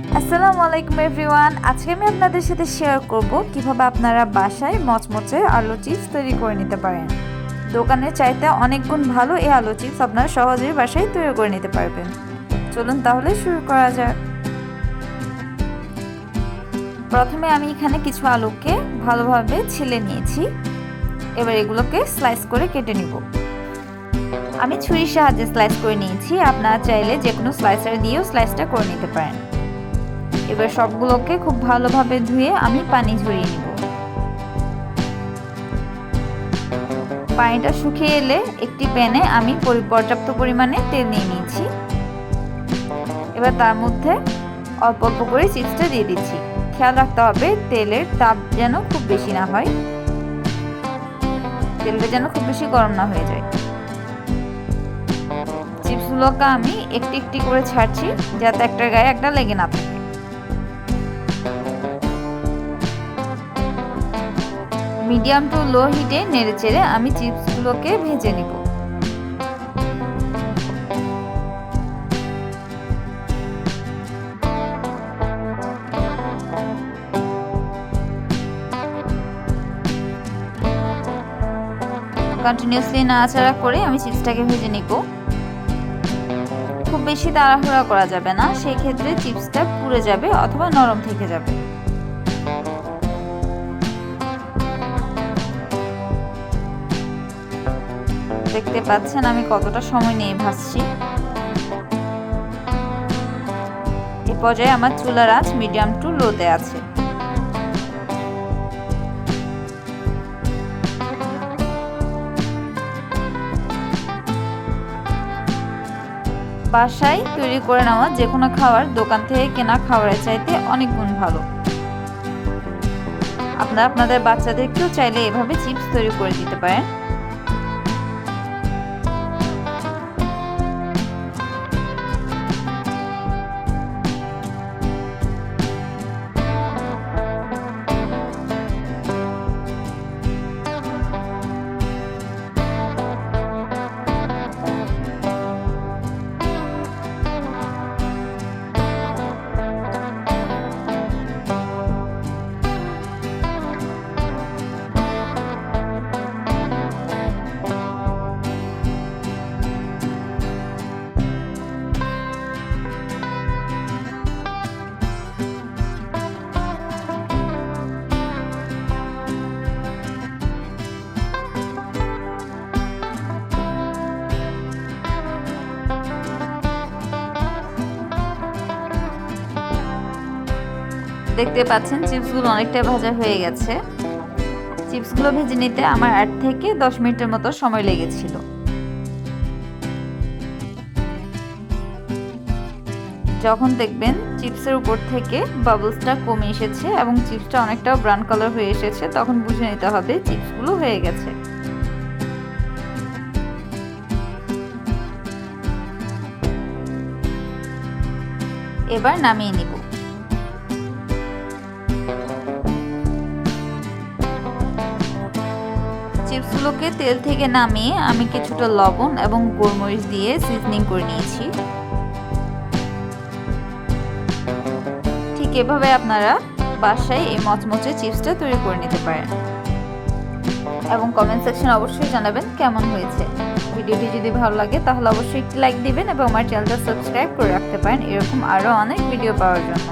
আসসালামু আলাইকুম এভরিওয়ান। আজকে আমি আপনাদের সাথে শেয়ার করব কিভাবে আপনারা বাসায় মচমচে আলু চিপস তৈরি করে নিতে পারেন। দোকানের চাইতে অনেক গুণ ভালো এই আলু চিপস আপনারা সহজেই বাসায় তৈরি করে নিতে পারবেন। চলুন তাহলে শুরু করা যাক। প্রথমে আমি এখানে কিছু আলুকে ভালোভাবে ছিলে নিয়েছি। এবার এগুলোকে স্লাইস করে কেটে নিব। আমি ছুরির সাহায্যে স্লাইস করে নিয়েছি, আপনারা চাইলে যে কোনো স্লাইসার দিয়েও স্লাইসটা করে নিতে পারেন। এবার সবগুলোকে খুব ভালোভাবে ধুয়ে আমি পানি ঝরিয়ে নিব। পানিটা শুকিয়ে এলে একটি প্যানে আমি পর্যাপ্ত পরিমাণে তেল নিয়ে নিয়েছি। এবার তার মধ্যে অল্প অল্প করে চিপসটা দিয়ে দিচ্ছি। খেয়াল রাখতে হবে তেলের তাপ যেন খুব বেশি না হয়, তেলটা যেন খুব বেশি গরম না হয়ে যায়। চিপসগুলোকে আমি একটি একটি করে ছাড়ছি যাতে একটার গায়ে একটা লেগে না থাকে। মিডিয়াম টু লো হিটে নেড়েচেড়ে আমি চিপসগুলোকে ভেজে নিব। কন্টিনিউয়াসলি নাড়াচাড়া করে আমি চিপসটাকে ভেজে নিব। খুব বেশি তাড়াহুড়া করা যাবে না, সেই ক্ষেত্রে চিপসটা পুড়ে যাবে অথবা নরম থেকে যাবে। দেখতে পাচ্ছেন আমি কতটা সময় নিয়ে ভাজছি। এই পর্যায়ে আমার চুলার আঁচ মিডিয়াম টু লোতে আছে। বাসায় তৈরি করে নেওয়া যে কোনো খাবার দোকান থেকে কেনা খাবারের চাইতে অনেক গুণ ভালো। আপনারা আপনাদের বাচ্চাদেরকেও চাইলে এভাবে চিপস তৈরি করে দিতে পারেন। দেখতে পাচ্ছেন চিপসগুলো অনেকটাই ভাজা হয়ে গেছে। চিপসগুলো ভেজে নিতে আমার 8 থেকে 10 মিনিটের মতো সময় লেগেছিল। যখন দেখবেন চিপসের উপর থেকে বাবলসটা কমে এসেছে এবং চিপসটা অনেকটা ব্রাউন কালার হয়ে এসেছে, তখন বুঝে নিতে হবে চিপসগুলো হয়ে গেছে। এবার নামিয়ে নিব। চিপসগুলোকে তেল থেকে নামিয়ে আমি কিছুটা লবণ এবং গোলমরিচ দিয়ে সিজনিং করে নিয়েছি। ঠিক এভাবে আপনারা বাসায় এই মচমচে চিপসটা তৈরি করে নিতে পারেন এবং কমেন্ট সেকশনে অবশ্যই জানাবেন কেমন হয়েছে। ভিডিওটি যদি ভালো লাগে তাহলে অবশ্যই একটি লাইক দিবেন এবং আমার চ্যানেলটা সাবস্ক্রাইব করে রাখতে পারেন এরকম আরও অনেক ভিডিও পাওয়ার জন্য।